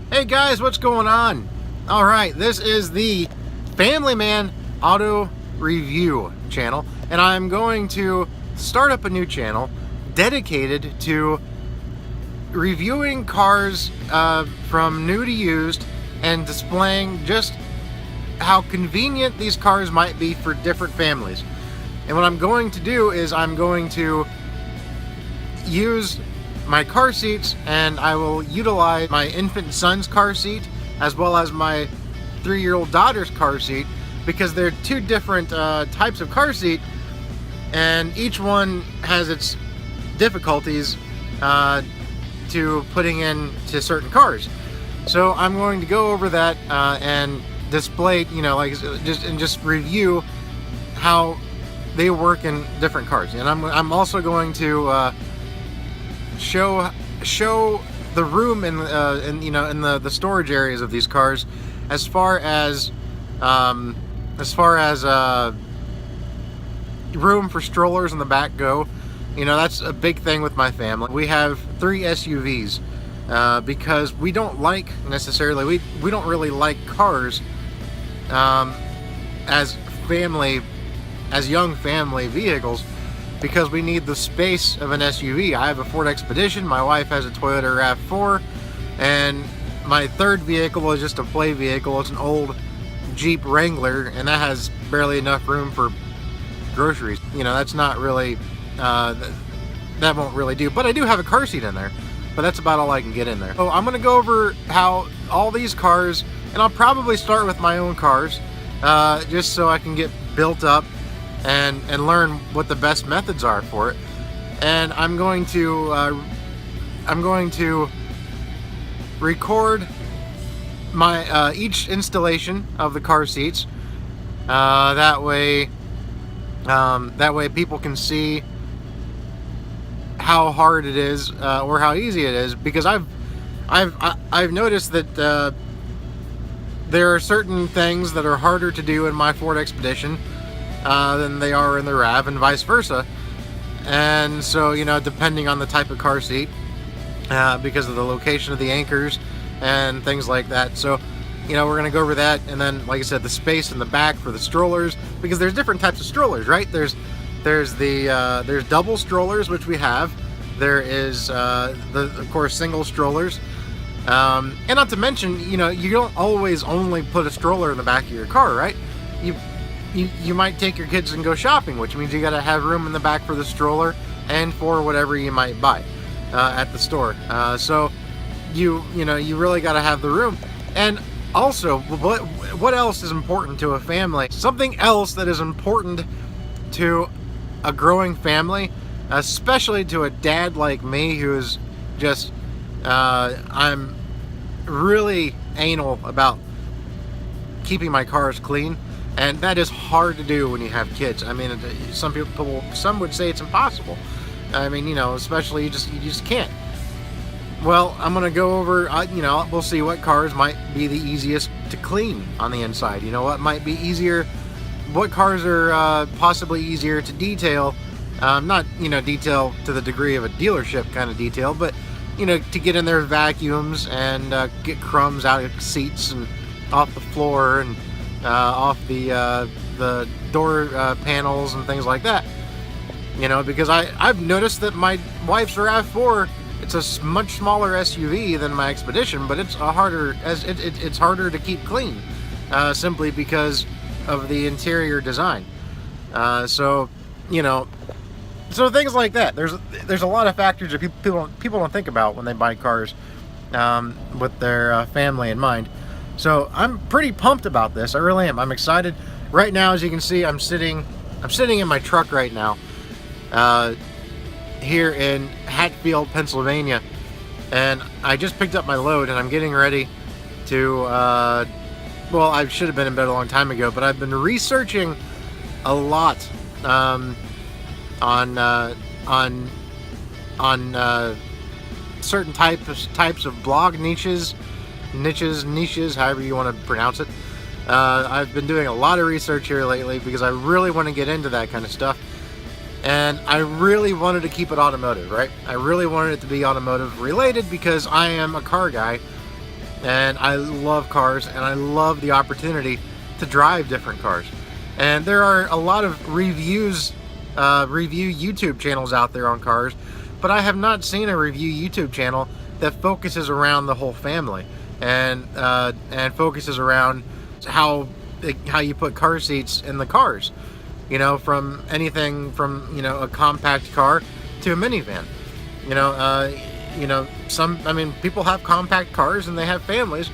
Hey guys, what's going on? Alright, this is the Family Man Auto Review channel, and I'm going to start up a new channel dedicated to reviewing cars from new to used and displaying just how convenient these cars might be for different families. And what I'm going to do is I'm going to use my car seats, and I will utilize my infant son's car seat as well as my 3-year-old daughter's car seat, because they're two different types of car seat, and each one has its difficulties to putting into certain cars. So I'm going to go over that and display, just review how they work in different cars. And I'm also going to show the room in the storage areas of these cars, as far as room for strollers in the back go. That's a big thing with my family. We have 3 SUVs because we don't like necessarily we don't really like cars as young family vehicles, because we need the space of an SUV. I have a Ford Expedition, my wife has a Toyota RAV4, and my third vehicle is just a play vehicle. It's an old Jeep Wrangler, and that has barely enough room for groceries. That's not really, that won't really do. But I do have a car seat in there, but that's about all I can get in there. So I'm gonna go over how all these cars, and I'll probably start with my own cars, just so I can get built up and learn what the best methods are for it. And I'm going to record my each installation of the car seats. That way people can see how hard it is or how easy it is, because I've noticed that there are certain things that are harder to do in my Ford Expedition than they are in the RAV, and vice versa. And so, depending on the type of car seat, because of the location of the anchors and things like that. So, we're going to go over that, and then, like I said, the space in the back for the strollers, because there's different types of strollers, right? There's double strollers, which we have. There is of course, single strollers. And not to mention, you don't always only put a stroller in the back of your car, right? You might take your kids and go shopping, which means you got to have room in the back for the stroller and for whatever you might buy at the store. So you really got to have the room. And also, what else is important to a family? Something else that is important to a growing family, especially to a dad like me, who is just I'm really anal about keeping my cars clean. And that is hard to do when you have kids. I mean, some would say it's impossible. I mean, especially you just can't. Well, I'm gonna go over, we'll see what cars might be the easiest to clean on the inside. What might be easier, what cars are possibly easier to detail. Not, detail to the degree of a dealership kind of detail, but, to get in there vacuums and get crumbs out of seats and off the floor and off the door panels and things like that. Because I've noticed that my wife's RAV4, it's a much smaller SUV than my Expedition, but it's harder to keep clean, simply because of the interior design. So things like that. There's a lot of factors that people don't think about when they buy cars with their family in mind. So I'm pretty pumped about this. I really am. I'm excited. Right now, as you can see, I'm sitting in my truck right now, here in Hatfield, Pennsylvania, and I just picked up my load, and I'm getting ready to. Well, I should have been in bed a long time ago, but I've been researching a lot on certain types of blog niches, however you want to pronounce it. I've been doing a lot of research here lately because I really want to get into that kind of stuff. And I really wanted to keep it automotive, right? I really wanted it to be automotive related because I am a car guy. and I love cars, and I love the opportunity to drive different cars. And there are a lot of review YouTube channels out there on cars, but I have not seen a review YouTube channel that focuses around the whole family and focuses around how you put car seats in the cars. You know, from anything from, you know, a compact car to a minivan. You know, I mean, people have compact cars and they have families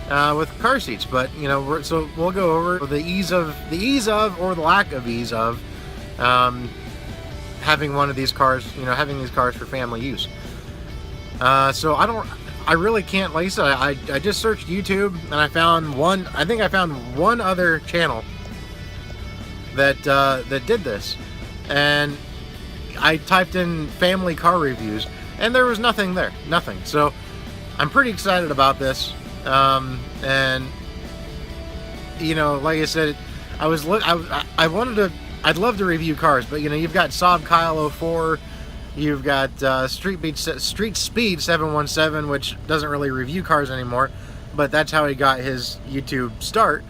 with car seats, but you know, so we'll go over the ease of or the lack of ease of having one of these cars, you know, having these cars for family use. So I really can't, like I said, I just searched YouTube and I found one other channel that did this, and I typed in family car reviews and there was nothing there, nothing. So I'm pretty excited about this, and you know, like I said, I'd love to review cars, but you know, you've got Saab Kyle 04, you've got Street Speed 717, which doesn't really review cars anymore, but that's how he got his YouTube start.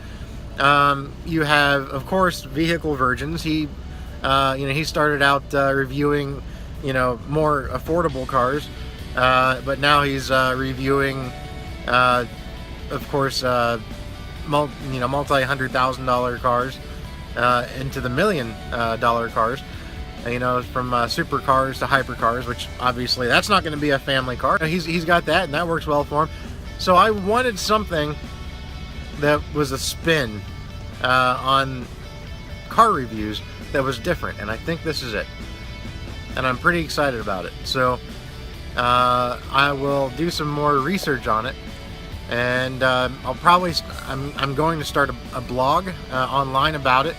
You have, of course, Vehicle Virgins. He, you know, he started out reviewing, you know, more affordable cars, but now he's reviewing, of course, multi-$100,000 cars into the $1 million cars. You know, from supercars to hypercars, which obviously that's not going to be a family car. He's got that, and that works well for him. So I wanted something that was a spin on car reviews that was different, and I think this is it, and I'm pretty excited about it. So I will do some more research on it, and I'm going to start a blog online about it,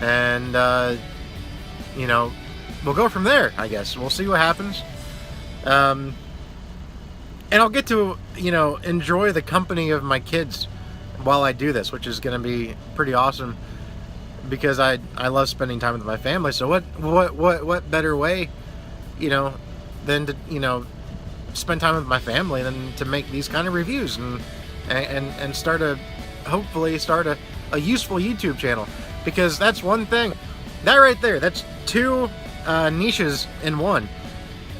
and you know, we'll go from there. I guess we'll see what happens, and I'll get to, you know, enjoy the company of my kids while I do this, which is going to be pretty awesome, because I love spending time with my family. So what better way, you know, than to, you know, spend time with my family than to make these kind of reviews and hopefully start a useful YouTube channel, because that's one thing. That right there, that's two niches in one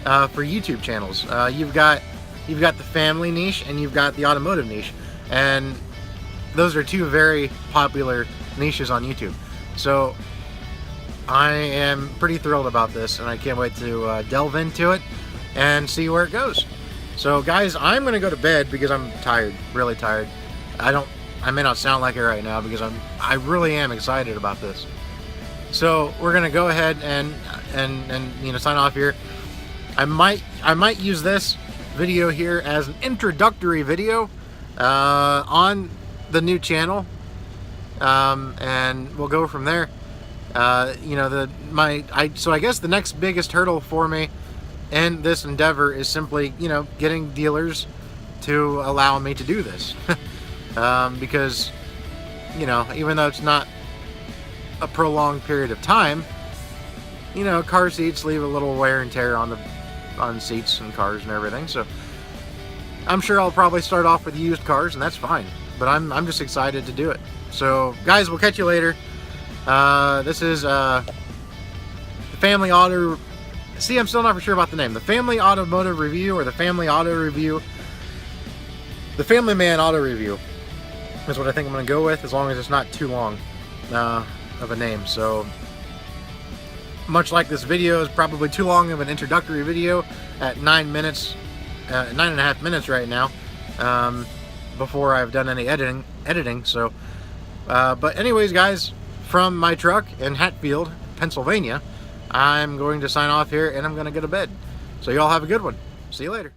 for YouTube channels. You've got the family niche and you've got the automotive niche, and those are two very popular niches on YouTube. So I am pretty thrilled about this, and I can't wait to delve into it and see where it goes. So guys, I'm gonna go to bed because I'm tired, really tired. I may not sound like it right now because I really am excited about this. So we're gonna go ahead and you know, sign off here. I might use this video here as an introductory video on the new channel, and we'll go from there. You know, so I guess the next biggest hurdle for me in this endeavor is simply, you know, getting dealers to allow me to do this. Because, you know, even though it's not a prolonged period of time, you know, car seats leave a little wear and tear on seats and cars and everything. So I'm sure I'll probably start off with used cars, and that's fine. But I'm just excited to do it. So guys, we'll catch you later. This is the Family Auto. See, I'm still not for sure about the name. The Family Automotive Review, or the Family Auto Review. The Family Man Auto Review is what I think I'm going to go with, as long as it's not too long of a name. So much like this video is probably too long of an introductory video at 9 minutes, 9.5 minutes right now, before I've done any editing. So, but anyways, guys, from my truck in Hatfield, Pennsylvania, I'm going to sign off here, and I'm going to go to bed. So y'all have a good one. See you later.